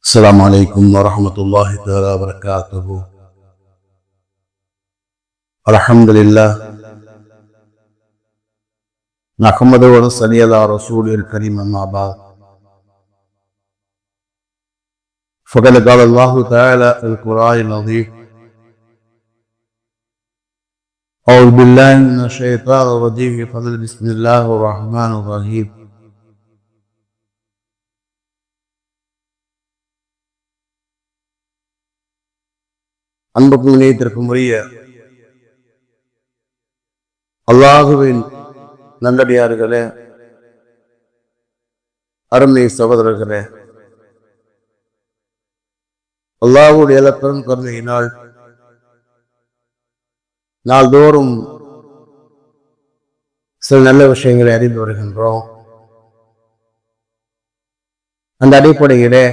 السلام عليكم ورحمة الله تعالى وبركاته. الحمد لله نحمده ونصلي على رسوله الكريم أما بعد فقد قال الله تعالى في القرآن العظيم أعوذ بالله من الشيطان الرجيم بسم الله الرحمن الرحيم. அன்புக்கும் இணையத்திற்கும் உரிய அல்லாஹுவின் நல்லடியார்களே, அருமை சகோதரர்களே, அல்லாஹுடைய பெரும் கருணையினால் நாள்தோறும் சில நல்ல விஷயங்களை அறிந்து வருகின்றோம். அந்த அடிப்படையிலே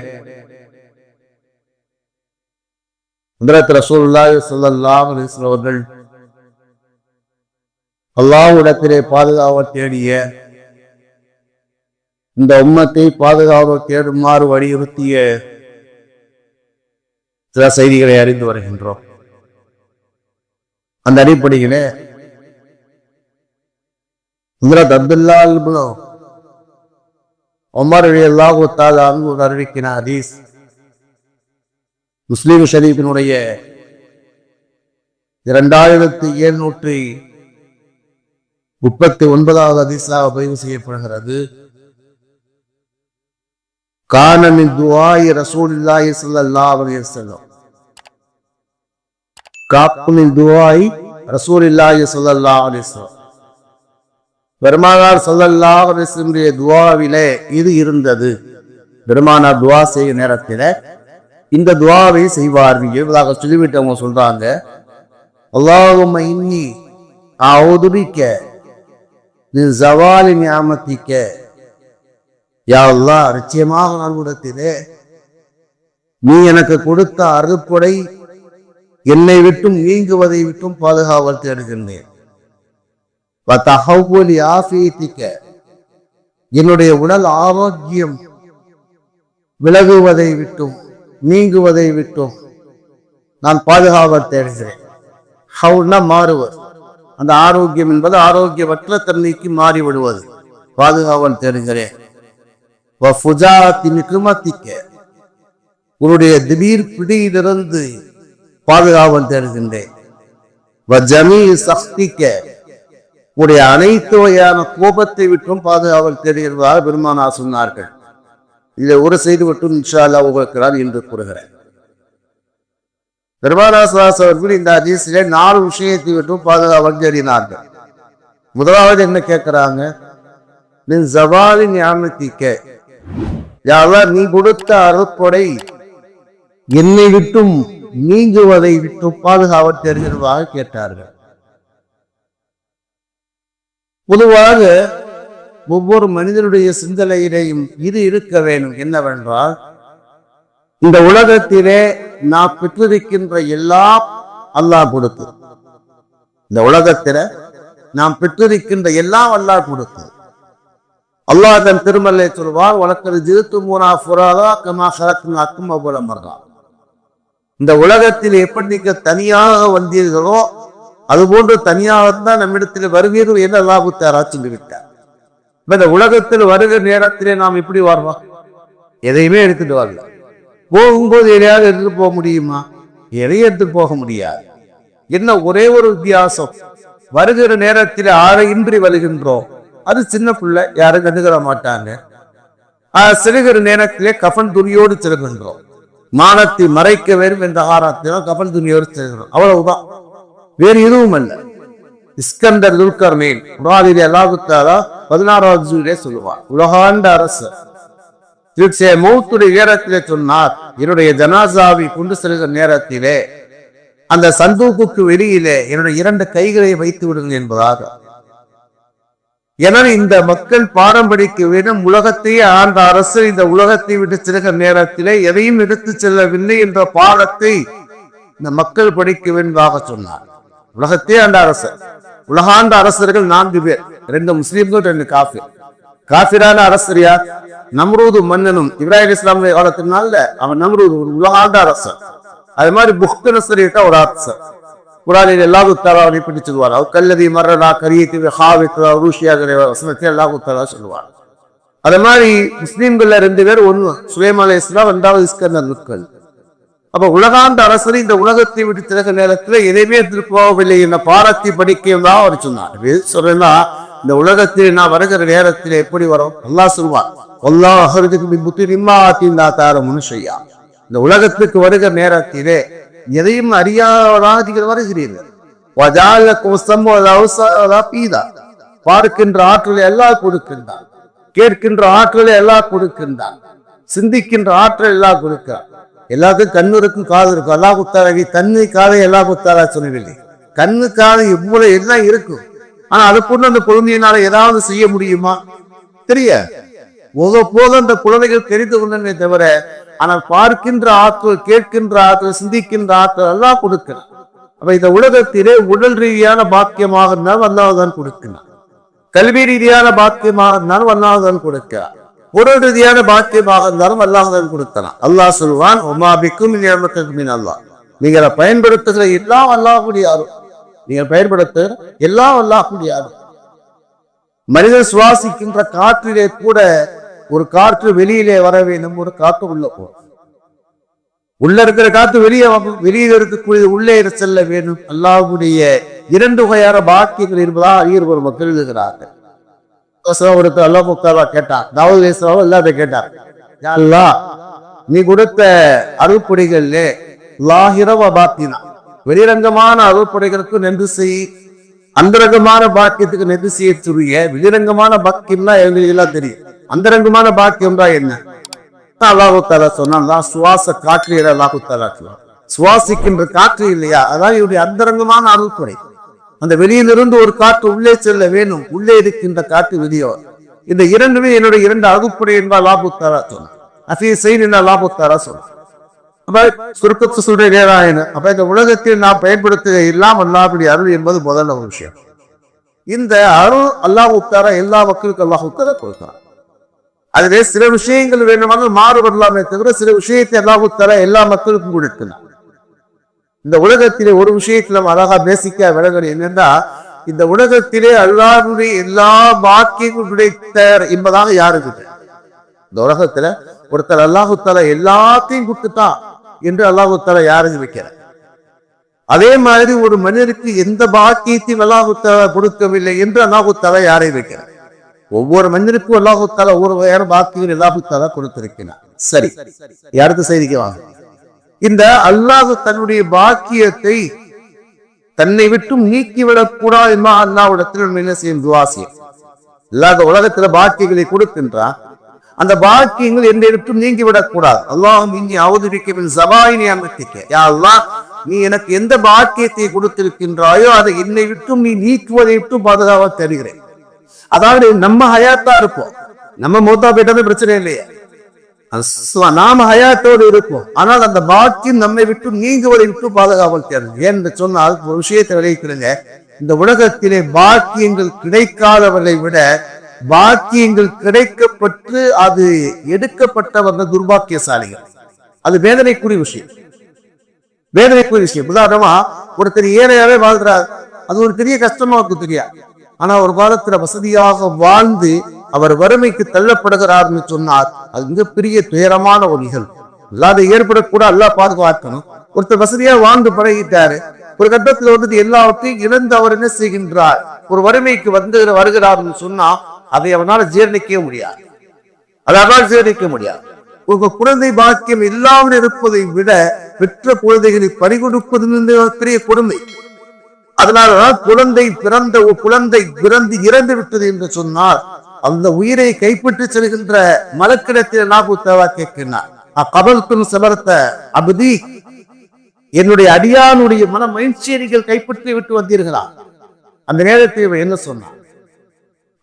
ஹஜ்ரத் ரசூலுல்லாஹி ஸல்லல்லாஹு அலைஹி வஸல்லம் அவர்கள் அல்லாஹ்விடத்திலே பாதுகாவ தேடிய, இந்த உம்மத்தை பாதுகாவ தேடுமாறு வலியுறுத்திய சில செய்திகளை அறிந்து வருகின்றோம். அந்த அடிப்படையிலே ஹஜ்ரத் அப்துல்லா இப்னு உமர் ரலியல்லாஹு தஆலா அன்ஹு அறிவிக்கிற ஹதீஸ் முஸ்லிம் ஷரீஃபினுடைய 2739வது ஹதீஸாக பதிவு செய்யப்படுகிறது. கான மின் துஆஇ ரசூலுல்லாஹி ஸல்லல்லாஹு அலைஹி வஸல்லம், கான மின் துஆஇ ரசூலுல்லாஹி ஸல்லல்லாஹு அலைஹி வஸல்லம், பெருமானார் ஸல்லல்லாஹு அலைஹி வஸல்லம் துஆவிலே இது இருந்தது. பெருமானார் துஆ செய்யும் நேரத்தில் இந்த துஆவை செய்வார்கள் என்பதாக சொல்லிவிட்டு அவங்க சொல்றாங்க, அல்லாஹும்ம இன்னி அஊது பிக்க மின் ஸவாலி நிஅமதிக, யா அல்லாஹ், நிச்சயமாக நான் உன்னிடத்திலே நீ எனக்கு கொடுத்த அருட்கொடை என்னை விட்டும் நீங்குவதை விட்டும் பாதுகாவல் தேடுகின்றேன். வ தஹவ்வுலி ஆஃபியதிக, என்னுடைய உடல் ஆரோக்கியம் விலகுவதை விட்டும் நீங்குவதை விட்டும் நான் பாதுகாவல் தேடுகிறேன். ஹவுல்னா மாறுவது, அந்த ஆரோக்கியம் என்பது ஆரோக்கியமற்ற தன்மைக்கு மாறிவிடுவது. பாதுகாவல் தேடுகிறேன். உன்னுடைய திடீர் பிடியிலிருந்து பாதுகாவல் தேடுகின்றேன். உன்னுடைய அனைத்து வகையான கோபத்தை விட்டும் பாதுகாவல் தேடுகிறதாக பெருமானார் சொன்னார்கள். இதை ஒரு செய்தி மட்டும் இன்ஷா அல்லாஹ் உங்களுக்கு நான் இன்று கூறுகிறேன். பெருமானார் ஸல்லல்லாஹு அலைஹி வஸல்லம் இந்த ஹதீஸிலே 4 விஷயத்தை விட்டும் பாதுகாவல் தேடினார்கள். முதலாவது என்ன கேட்கிறாங்க? மின் ஸவாலி நிஅமதிக, யா அல்லாஹ், நீ கொடுத்த அருட்கொடை என்னை விட்டும் நீங்குவதை விட்டும் பாதுகாவல் தேடுகிறதாக கேட்டார்கள். பொதுவாக ஒவ்வொரு மனிதனுடைய சிந்தனையிலேயும் இது இருக்க வேண்டும். என்னவென்றால், இந்த உலகத்திலே நாம் பெற்றிருக்கின்ற எல்லாம் அல்லாஹ் கொடுத்து, இந்த உலகத்தில நாம் பெற்றிருக்கின்ற எல்லாம் அல்லாஹ் கொடுத்து. அல்லாஹ் தன் திருமலை சொல்வார், வலக்கது ஜிதுமூனா ஃபுராதா கமா ஹலக்னாக்கும் அவ்வள மர்ரா. இந்த வருகத்தில் எப்படி நீங்க தனியாக வந்தீர்களோ அதுபோன்று தனியாகத்தான் நம்மிடத்தில் வருவீர்கள் என்று அல்லாஹ் தஆலா சொல்லிவிட்டார். இந்த உலகத்தில் வருகிற நேரத்திலே நாம் எப்படி வருவோம்? எதையுமே எடுத்துட்டு வரல. போகும்போது எதையாவது எடுத்துட்டு போக முடியுமா? எதையும் எடுத்துட்டு போக முடியாது. என்ன ஒரே ஒரு வித்தியாசம், வருகிற நேரத்தில் ஆரையின்றி வருகின்றோம். அது சின்ன பிள்ளை, யாரும் கண்டுக்கிற மாட்டாங்க. சிறுகிற நேரத்திலே கஃன் துணியோடு செல்கின்றோம். மானத்தை மறைக்க வேண்டும் என்ற ஆராத்தினால் கஃன் துணியோடு செல்கிறோம். அவ்வளவுதான், வேறு எதுவும் அல்ல. இஸ்கந்தர் துல்கர்னேன் குர்ஆனிலே அல்லாஹ் தஆலா 16வது சூரிலே சொல்லுவார், உலகாண்ட அரசர் மௌத்துடைய நேரத்திலே சொன்னார், என்னுடைய ஜனாசாவை கொண்டு செல்கிற நேரத்திலே அந்த சந்தூக்குக்கு வெளியிலே என்னுடைய 2 கைகளை வைத்து விடுங்கள் என்பதாக. எனவே இந்த மக்கள் பாடம் படிக்க வேண்டும். உலகத்தையே ஆண்ட அரசு இந்த உலகத்தை விட்டு செல்கிற நேரத்திலே எதையும் எடுத்து செல்லவில்லை என்ற பாடத்தை இந்த மக்கள் படிக்க வேண்டுமாக சொன்னார். உலகத்தையே ஆண்ட அரசர், உலகாண்ட அரசர்கள் 4 பேர், 2 முஸ்லிம்கள் 2 காஃபிர். காபிரான அரசர் யார்? நம்ரூது மன்னனும். இப்ராஹிம் இஸ்லாமுடைய காலத்தினால அவன் நம்ரூது ஒரு உலகாண்ட அரசர். அது மாதிரி புக்து நஸ்ரிட்ட ஒரு அரசர். குரானில் அல்லாஹ் தஆலா அவரை பற்றி சொல்வார். அவர் கல்லதி மர்ரலா கரியத்தி ஹாவித் ரூஷியாகிற வசனத்தை அல்லாஹ் தஆலா சொல்வார். அதே மாதிரி முஸ்லீம்கள்ல 2 பேர், ஒன்று சுலைமான் அலைஹிஸ்ஸலாம், 2வது இஸ்கந்தர் முற்கல். அப்ப உலகாண்ட அரசர் இந்த உலகத்தை விட்டு திறக்க நேரத்தில் எதையுமே திருப்பவில்லை என்ற பாடத்தை படிக்கையும் தான் அவர் சொன்னார். சொல்றேன்னா இந்த உலகத்தில் நான் வருகிற நேரத்தில் எப்படி வரும்? அல்லாஹ் சொல்வார், இந்த உலகத்துக்கு வருகிற நேரத்திலே எதையும் அறியாத வருகிறீர்கள். பார்க்கின்ற ஆற்றலை எல்லாம் கொடுக்கின்றான், கேட்கின்ற ஆற்றலை எல்லாம் கொடுக்கின்றான், சிந்திக்கின்ற ஆற்றல் எல்லாம் கொடுக்கிறான். எல்லாத்துக்கும் கண்ணு இருக்கும், காது இருக்கும். அல்லா குத்தாரவி கண்ணு காதை எல்லா குத்தாரா சொல்லவில்லை. கண்ணு காது இவ்வளவு எல்லாம் இருக்கும். ஆனா அது கொண்டு அந்த குழந்தையினால ஏதாவது செய்ய முடியுமா? தெரிய போக அந்த குழந்தைகள் தெரிந்து கொண்டனே தவிர, ஆனால் பார்க்கின்ற ஆற்றல், கேட்கின்ற ஆற்றல், சிந்திக்கின்ற ஆற்றல் எல்லாம் கொடுக்கிறான். அப்ப இந்த உலகத்திலே உடல் ரீதியான பாக்கியமாக இருந்தாலும் அல்லாஹ்தான் கொடுக்கிறான். கல்வி ரீதியான பாக்கியமாக இருந்தாலும் அல்லாஹ்தான் கொடுக்கிறான். பொருள் ரீதியான பாக்கியமாக இருந்தாலும் அல்லாஹ்தான் கொடுக்கிறான். அல்லாஹ் சொல்வான், அல்லாஹ் நீங்களை பயன்படுத்துகிற எல்லாம் அல்லாஹ்வுடைய அருள். நீங்கள் பயன்படுத்துகிற எல்லாம் அல்லாஹ்வுடைய அருள். மனிதன் சுவாசிக்கின்ற காற்றிலே கூட ஒரு காற்று வெளியிலே வர வேண்டும், ஒரு காற்று உள்ள போகும். உள்ள இருக்கிற காற்று வெளியே இருக்கக்கூடிய உள்ளே செல்ல வேண்டும். அல்லாஹ்வுடைய 2 வகையான பாக்கியங்கள் இருப்பதா அறிஞர் மக்கள் எழுதுகிறார்கள். அல்லாஹ் கேட்டார், தாவூத் அலைஹிஸ்ஸலாம் அல்லாஹ்வை கேட்டார், யா அல்லாஹ் நீ கொடுத்த அருள்பொடிகள்ல லாஹிர வ பாத்தினா, வெளிரங்கமான அருள்பொடிகளுக்கு நன்றி செய், அந்தரங்கமான பாக்கியத்துக்கு நன்றி செய்ய சொல்லுங்க. வெளிரங்கமான பாக்கியம்னா எங்களுக்கு எல்லாம் தெரியும், அந்தரங்கமான பாக்கியம் தான் என்ன? அல்லாஹ் தஆலா சொன்னா சுவாச காற்று. அல்லாஹ் தஆலா சுவாசிக்கின்ற காற்று இல்லையா, அதான் இவருடைய அந்தரங்கமான அருள்பொடை. அந்த வெளியிலிருந்து ஒரு காற்று உள்ளே செல்ல வேணும், உள்ளே இருக்கின்ற காற்று வெளியோ. இந்த 2மே என்னுடைய 2 அருள்பொடை என்பார் அல்லாஹ் தஆலா சொன்னார். அஃபீ செய்ன் என்ன அல்லாஹ் தஆலா சொன்னார். அப்ப சுருக்கத்து சொல்ற நேராயன. அப்ப இந்த உலகத்தில் நாம் பயன்படுத்த எல்லாம் அல்லாஹ்வுடைய அருள் என்பது முதல்ல ஒரு விஷயம். இந்த அருள் அல்லாஹ் தஆலா எல்லா மக்களுக்கும் அல்லாஹ் தஆலா கொடுக்கிறார். அதுவே சில விஷயங்கள் வேணுமானால் மாறுபடலாமே தவிர சில விஷயத்தை அல்லாஹ் தஆலா எல்லா மக்களுக்கும் கொடுக்கிறார். இந்த உலகத்திலே ஒரு விஷயத்தில் நம்ம அழகா பேசிக்க விளங்கணும். என்னன்னா, இந்த உலகத்திலே அல்லாஹ்வுடைய எல்லா பாக்கியங்களும் கிடைத்தார் என்பதாக யாருக்கு? இந்த உலகத்துல ஒருத்தர் அல்லாஹ் தஆலா எல்லாத்தையும் கொடுத்துட்டான் என்று அல்லாஹ் தஆலா யாருக்கு வைக்கிறார்? அதே மாதிரி ஒரு மனிதனுக்கு எந்த பாக்கியத்தையும் அல்லாஹ் தஆலா கொடுக்கவில்லை என்று அல்லாஹ் தஆலா யாரை வைக்கிறார்? ஒவ்வொரு மனிதனுக்கும் அல்லாஹ் தஆலா ஒவ்வொரு வகையான பாக்கியங்கள் அல்லாஹ் தஆலா கொடுத்திருக்கிறார். சரி, அடுத்த செய்திக்கு வாங்க. இந்த அல்லாஹ் தன்னுடைய பாக்கியத்தை தன்னை விட்டும் நீக்கிவிடக் கூடாது என்பா அல்லாஹ்விடத்தில் என்ன செய்யும்? துஆ செய்யும். அல்லாஹ் உலகத்துல பாக்கியங்களை கொடுக்கின்றான், அந்த பாக்கியங்கள் என்னை விட்டும் நீங்கிவிடக் கூடாது. அல்லாஹும் இன்னி அஊது மின் ஸபாயினி அமத்திக்க, யா அல்லாஹ் நீ எனக்கு எந்த பாக்கியத்தை கொடுத்திருக்கின்றாயோ அதை என்னை விட்டும் நீ நீக்குவதை விட்டு பாதுகாவ தருகிறேன். அதாவது நம்ம ஹயாத்தா இருப்போம், நம்ம மூத்தா போயிட்டது பிரச்சனை இல்லையா, நாம ஹயாத்தோடு இருப்போம். ஆனால் அந்த பாக்கியம் நம்மை விட்டு நீங்குவதை விட்டு பாதுகாவல் தேவை. ஏன்னு சொன்னால் ஒரு விஷயத்தை விளைவிக்கிறேங்க, இந்த உலகத்திலே பாக்கியங்கள் கிடைக்காதவர்களை விட பாக்கியங்கள் கிடைக்கப்பட்டு அது எடுக்கப்பட்டவர்கள் துர்பாக்கியசாலிகள். அது வேதனைக்குரிய விஷயம், வேதனைக்குரிய விஷயம். உதாரணமா ஒருத்தர் ஏழையாவே வாழ்றார், அது ஒரு பெரிய கஷ்டமா அவருக்கு தெரியாது. ஆனா ஒரு காலத்துல வசதியாக வாழ்ந்து அவர் வறுமைக்கு தள்ளப்படுகிறார்னு சொன்னார், அது மிகப்பெரிய துயரமான ஒரு நிகழ்வு. அல்லாத ஏற்படக்கூட அல்லாஹ் பாதுகாக்கணும். ஒருத்தர் வசதியா வாழ்ந்து பழகிட்டாரு, ஒரு கட்டத்துல வந்துட்டு எல்லாவற்றையும் இழந்து அவர் என்ன செய்கின்றார், ஒரு வறுமைக்கு வருகிறார்னு சொன்னா அதை அவனால ஜீரணிக்க முடியாது, அதாவது ஜீரணிக்க முடியாது. உங்க குழந்தை பாக்கியம் இல்லாமல் இருப்பதை விட பெற்ற குழந்தைகளை பறிகொடுப்பது பெரிய கொடுமை. அதனாலதான் குழந்தை பிறந்து இறந்து விட்டது என்று சொன்னால் அந்த உயிரை கைப்பற்றி செல்கின்ற மலக்கிடத்தில் அல்லாஹ் தஆலா கேட்கிறார், கபல்தும் சபர்த அப்தி, என்னுடைய அடியானுடைய மன மகிழ்ச்சியை நீங்கள் கைப்பற்றி விட்டு வந்தீர்களா? அந்த நேரத்தில் என்ன சொன்னான்?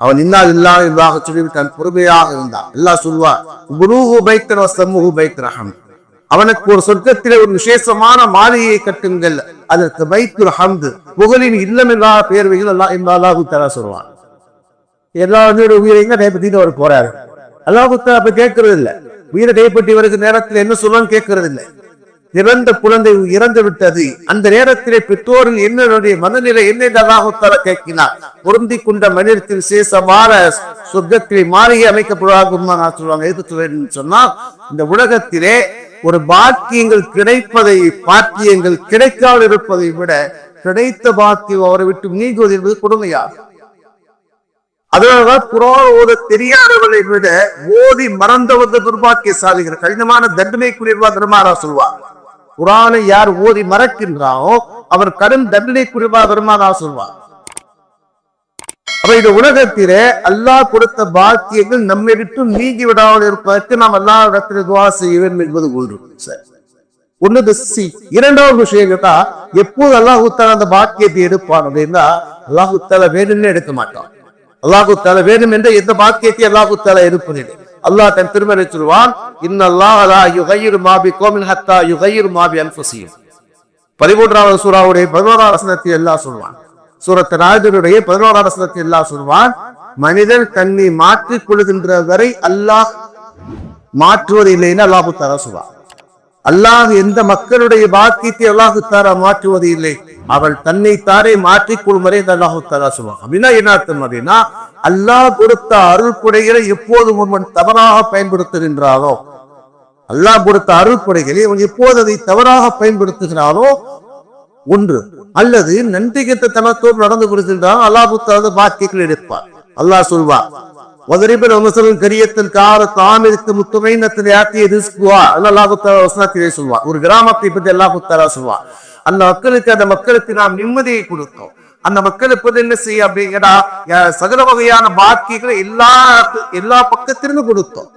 அவன் இன்னால் இல்லாஹ் சொல்லிவிட்டான், பொறுமையாக இருந்தான். அல்லாஹ் சொல்வார், குருஹு பைத்தன் வஸம்முஹு பைத்துர் ரஹம், அவனுக்கு ஒரு சொர்க்கத்திலே ஒரு விசேஷமான மாளிகையை கட்டுங்கள், அதற்கு பைத்துல் ஹம்து, புகழின் இல்லம் எல்லா பேர்வைகள் அல்லாஹ் தஆலா சொல்வான். எல்லா உயிரையும் கைப்பற்றிட்டு அவர் போறாரு. அல்லாஹ் அப்ப கேட்கறது இல்லை. உயிரை கைப்பற்றி வருகிற நேரத்தில் என்ன சொல்லுவான்னு கேட்கறது இல்லை. இறந்த குழந்தை இறந்து விட்டது, அந்த நேரத்திலே பெற்றோரில் என்னுடைய மனநிலை என்ன அல்லாஹ் கேட்கிறார். பொருந்தி கொண்ட மனிதத்தில் விசேஷமான சொர்க்கத்திலே மாளிகை அமைக்கப்படுவாங்க சொல்லுவாங்க. எதுக்கு சொன்னா, இந்த உலகத்திலே ஒரு பாக்கியங்கள் கிடைப்பதை, பாக்கியங்கள் கிடைக்காமல் இருப்பதை விட கிடைத்த பாக்கியம் அவரை விட்டு நீங்குவது என்பது கொடுமையாகும். அதனாலதான் குர்ஆன் ஓத தெரியாதவர்களை விட ஓதி மறந்தவர்கள் துர்பாக்கியசாலிகள், கடினமான தண்டனைக்குரியவா பெருமானா சொல்வார். குர்ஆனை யார் ஓதி மறக்கின்றாரோ அவர் கடும் தண்டனைக்குரியவா பெருமானா சொல்வார். அப்ப இந்த உலகத்திலே அல்லாஹ் கொடுத்த பாக்கியங்கள் நம்மை விட்டு நீங்கி விடாமல் இருப்பதற்கு நாம் அல்லாஹ் இடத்துல துஆ செய்ய வேண்டும் என்பது ஒன்று. இரண்டாவது விஷயம் கேட்டா, எப்போது அல்லாஹ் தஆலா அந்த பாக்கியத்தை எடுப்பான் அப்படின்னா, அல்லாஹ் தஆலா வேணும்னு எடுக்க மாட்டான். அல்லாஹு தஆலா வேணும் என்ற எந்த பாக்கியத்தை அல்லாஹு தஆலா இருப்பதில்லை. அல்லாஹ் தன் திருமறை சொல்வான், இன்னல்லாஹ லா யுகையிரு மா பிகௌமின் ஹத்தா யுகையிரு மா பிஅன்ஃபுஸிஹிம். 13வது சூராவுடைய 11வது வசனத்தில் அல்லாஹ் சொல்வான். சூரத் நாஜிருடைய 11வது வசனத்தில் அல்லாஹ் சொல்வான், மனிதன் தன்னை மாற்றிக் கொள்கின்ற வரை அல்லாஹ் மாற்றுவதில்லைன்னு அல்லாஹு தஆலா சொல்வான். அல்லாஹ் எந்த மக்களுடைய பாக்கியத்தை அல்லாஹு தஆலா மாற்றுவது இல்லை, அவள் தன்னை தாரே மாற்றிக்கொள்ளும் வரை அல்லாஹு தஆலா சொல்வான். அப்படின்னா என்ன அர்த்தம் அப்படின்னா, அல்லாஹ் கொடுத்த அருள் கொடைகளை எப்போது ஒருவன் தவறாக பயன்படுத்துகின்றானோ, அல்லாஹ் கொடுத்த அருள் கொடைகளை அவன் எப்போது அதை தவறாக பயன்படுத்துகிறானோ ஒன்று, அல்லது நன்றி கெட்ட தனத்தோடு நடந்து கொள்கின்றான், அல்லாஹு தஆலா பாக்கியங்கள் எடுப்பார். அல்லாஹ் சொல்வார், ஒரு கிராமத்தை பற்றி அல்லாஹ் தஆலா சொல்வார். அந்த மக்களுக்கு நாம் நிம்மதியை கொடுத்தோம். அந்த மக்களுக்கு என்ன செய்ய அப்படிங்கிறா, சகல வகையான பாக்கியங்களை எல்லா பக்கத்திலிருந்து கொடுத்தோம்.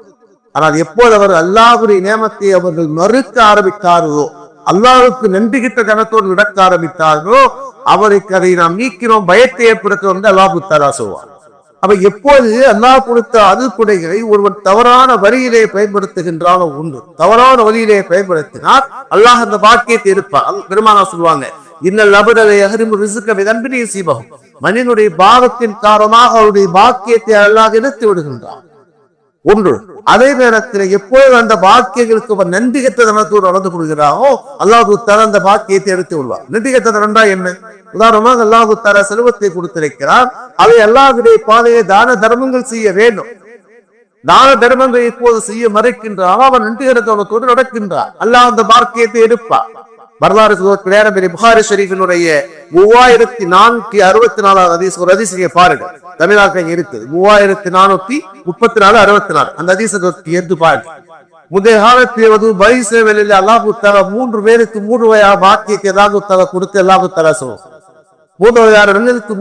ஆனால் எப்போது அவர் அல்லாஹ்வுடைய நியமத்தை அவர்கள் மறுக்க ஆரம்பித்தார்களோ, அல்லாஹ்வுக்கு நன்றி கிட்ட கணத்தோடு நடக்க ஆரம்பித்தார்களோ, அவருக்கு அதை நாம் நீக்கிறோம், பயத்தை ஏற்படுத்தும் என்று அல்லாஹ் தஆலா சொல்வார். அப்ப எப்போது அல்லாஹ் கொடுத்த அருள் கொடைகளை ஒருவன் தவறான வழியிலே பயன்படுத்துகின்றானோ ஒன்று, தவறான வழியிலே பயன்படுத்தினால் அல்லாஹ் அந்த பாக்கியத்தை இருப்பார். பெருமானா சொல்லுவாங்க, இன்னல் அபதலை அஹரிமு ரிஸ்க பிதன்பினி ஸீபஹு, மனிதனுடைய பாவத்தின் காரணமாக அவருடைய பாக்கியத்தை அல்லாஹ் எடுத்து விடுகின்றான் ஒன்று. அதே நேரத்தில் எப்போது அந்த பாக்கியங்களுக்கு அவன் நன்றி கெட்ட தனத்தோடு நடந்து கொள்கிறானோ, அல்லாஹ் தஆலா அந்த பாக்கியத்தை எடுத்து விடுவார். நன்றி கெட்ட தனம்னா என்ன? உதாரணமாக அல்லாஹ் தஆலா செல்வத்தை கொடுத்திருக்கிறார், அதை அல்லாஹ்வுடைய பாதையை தான தர்மங்கள் செய்ய வேண்டும். தான தர்மங்கள் எப்போது செய்ய மறைக்கின்றான், அவன் நன்றி கெட்ட தனத்தோடு நடக்கின்றான், அல்லாஹ் அந்த பாக்கியத்தை எடுப்பார். வரலாறு புகாரி ஷரீஃபினுடைய 3464 ஹதீஸ், ஒரு ஹதீஸை பாருங்க, தமிழாக்கம் இருக்குது 3434 64. அந்த ஹதீஸை எடுத்து பாருங்க. முந்தைய காலத்தில் பைசேவலில் அல்லாஹ் தஆலா 3 பேருக்கு 3 வகையான பாக்கியத்தை அல்லாஹ் தஆலா கொடுத்து அல்லாஹ் தஆலா சொல்லுவோம். 3 வகையான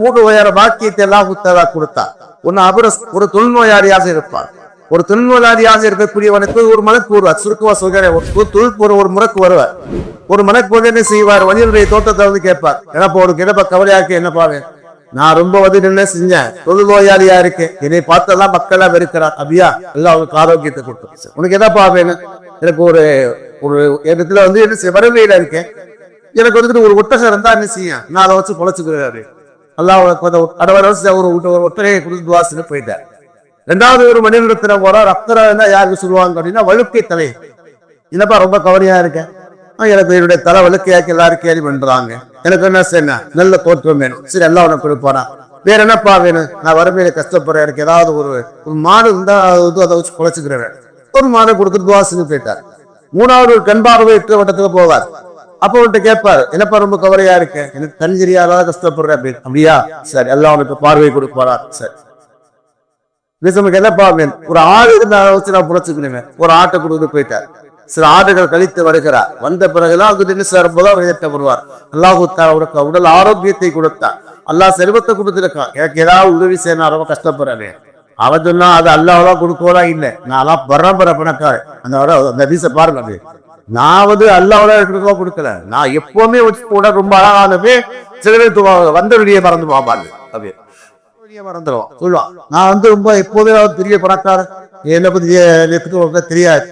3 வகையான பாக்கியத்தை அல்லாஹ் தஆலா கொடுத்தார். ஒன்னு அபரஸ், ஒரு தொழுநோயாளியாக இருப்பார். ஒரு தொழில்நோயாளியாக இருக்கக்கூடியவனுக்கு ஒரு மனக்கு வருவார். சுருக்கமா சொல்கிறேன், ஒரு முறைக்கு வருவார். ஒரு மனக்கு வந்து என்ன செய்வார், வழியினுடைய தோட்டத்தை வந்து கேட்பார், என்னப்பா உனக்கு என்னப்பா கவலையாக்கு, என்னப்பாவே நான் ரொம்ப என்ன செஞ்சேன், தொழுநோயாளியா இருக்கேன், என்னை பார்த்தெல்லாம் மக்கள் எல்லாம் வெறுக்கிறார், அப்படியா எல்லாம் அவங்களுக்கு ஆரோக்கியத்தை கொடுத்து, உனக்கு என்னப்பா வேணும், எனக்கு ஒரு இடத்துல வந்து என்ன செய்ய வறுமையில இருக்கேன், எனக்கு வந்துட்டு ஒரு ஒட்டகம் இருந்தா என்ன செய்ய, நான் அதை வச்சு பொழைச்சுக்கிறாரு. எல்லாம் ஒரு ஒட்டகையை கொடுத்து வாசனை போயிட்டார். ரெண்டாவது ஒரு மனிதனிடத்துல போறார், அக்கறை யாருக்கு சொல்லுவாங்க அப்படின்னா வழுக்கை தலை. என்னப்பா ரொம்ப கவலையா இருக்கேன், எனக்கு என்னுடைய தலை வழுக்கையாக்கி எல்லாரும் கேள்வி பண்றாங்க, எனக்கு என்ன செய்யணும், நல்ல தோற்றம் வேணும், சரி எல்லாம் உனக்கு கொடுப்பானா, வேற என்னப்பா வேணும், நான் வறுமையில கஷ்டப்படுறேன், எனக்கு ஏதாவது ஒரு மாடு இருந்தா அதை வச்சு குறைச்சுக்கிறேன், ஒரு மாடு கொடுத்துட்டு வாசனை போயிட்டார். மூணாவது ஒரு கண் பார்வை வட்டத்துக்கு போவார். அப்ப அவன்கிட்ட கேட்பாரு, என்னப்பா ரொம்ப கவலையா இருக்கேன், எனக்கு கண் தெரியாத கஷ்டப்படுறேன் அப்படின்னு. அப்படியா, சரி எல்லாம் உனக்கு பார்வை கொடுப்பாரா, சரி என்னப்பா வேணும், ஒரு ஆடு இருந்தா வச்சு நான் புழைச்சுக்கிறேன், ஒரு ஆட்டை கொடுத்துட்டு போயிட்டார். சில ஆடுகள் கழித்து வருகிறார். வந்த பிறகுதான் அங்கு என்ன சேரும்போது அவர் ஏற்றப்படுவார். அல்லாஹ் அவருக்கு உடல் ஆரோக்கியத்தை கொடுத்தார், அல்லாஹ் செல்வத்தை கொடுத்துருக்கான், எனக்கு ஏதாவது உதவி செய்யணும், ரொம்ப கஷ்டப்படுறேன். அவன் சொன்னா அது அல்லாஹ் கொடுக்கவா இல்லை, நான் பரம்பரை பணக்காரன். அந்த வீச பாருங்க, அது நான் வந்து அல்லாஹ் கொடுக்கல, நான் எப்பவுமே வச்சு கூட ரொம்ப அழகானவே சில பேர் வந்தவழியை மறந்து பாப்பாங்க, அப்படியே மறந்துடுவான் சொல்லுவான், நான் வந்து ரொம்ப எப்போதே பெரிய பணக்காரன், என்னை பத்தி தெரியாது,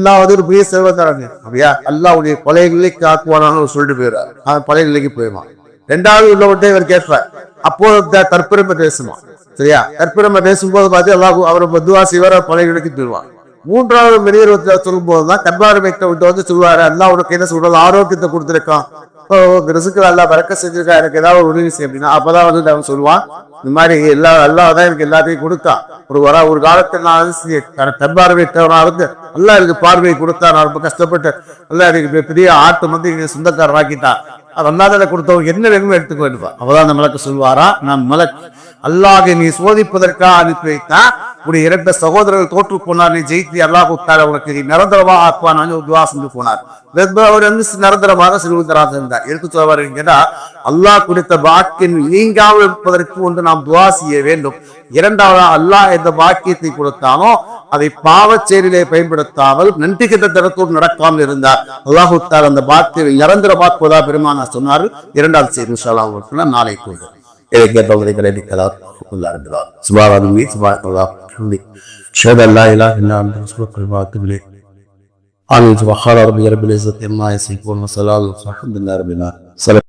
நான் வந்து ஒரு பெரிய செல்வந்தாரங்க, அப்படியா அல்லாஹ்வுடைய கொலைகளை காக்குவானான்னு சொல்லிட்டு போயிடுறாரு. அவன் பழைய நிலைக்கு போயிடுவான். ரெண்டாவது உள்ளவர்கிட்ட இவர் கேட்பார், அப்போ தற்பெருமை பேசுவான், சரியா? கற்பிரம பேசும்போது பார்த்து அல்லாஹ் அவர் துவா செய்வார், பழையக்கு தருவான். மூன்றாவது வெளியுறவுல சொல்லும் போதுதான் கண்பார்வை விட்டு வந்து சொல்லுவாரு, அல்லாஹ் உனக்கு என்ன சொல்றது, ஆரோக்கியத்தை கொடுத்துருக்கான், ரிசுக்கு எல்லாம் பறக்க செஞ்சிருக்கா, எனக்கு ஏதாவது ஒரு உதவி செய்ய அப்படின்னா அப்பதான் வந்து அவன் சொல்லுவான், இந்த மாதிரி அல்லாஹ் தான் எனக்கு எல்லாத்தையும் கொடுத்தான். ஒரு காலத்தில் நான் கண்பார்வையற்றவனா இருந்து அல்லாஹ் எனக்கு பார்வையை கொடுத்தா, நான் ரொம்ப கஷ்டப்பட்டு அல்லாஹ் எனக்கு பெரிய ஆட்டு வந்து சொந்தக்காரன் ஆக்கிட்டான், அல்லாத கொடுத்தவங்க என்ன வேணுமோ எடுத்துக்க வேண்டுவா. அவதான் அந்த மலக்கு சொல்வாரா, நான் மலக்கு அல்லாஹை நீ சோதிப்பதற்காக அனுப்பி வைத்தா, உடைய இரண்டு சகோதரர்கள் தோற்று போனார், நீ ஜெயித்து அல்லாஹ் கொடுத்தார், உனக்கு நீ நிரந்தரமா ஆக்குவான் துவா செஞ்சு போனார். அவர் வந்து நிரந்தரமாக செல்வந்தராக இருந்தார். எடுத்து சொல்வார் கேட்டா, அல்லாஹ் கொடுத்த பாக்கியம் நீங்காமல் இருப்பதற்கு ஒன்று நாம் துவா செய்ய வேண்டும். இரண்டாவது, அல்லாஹ் எந்த பாக்கியத்தை கொடுத்தானோ அதை பாவச் செயலிலே பயன்படுத்தாமல் நன்றி கிட்ட தரத்தோடு நடக்காமல் இருந்தார். அல்லாஹ் அந்த பாக்கியை நிரந்தரமாக்குவதா பெருமானா சொன்னார். இரண்டாவது செய்தி இன்ஷா அல்லாஹ் நாளை கூடு. இதை கேட்டவங்களை கிடைக்கிறார். சுபாவானி சுபாக்கல்லாஹ் ஷஹது அல்லா இலாஹ இல்லா அன்த அஸ்தக்ஃபிருக வ அத்தூபு இலைக். ஆமீன். சுப்ஹான ரப்பிக ரப்பில் இஸ்ஸத்தி அம்மா யசிஃபூன் வ ஸலாமுன் அலல் முர்ஸலீன்.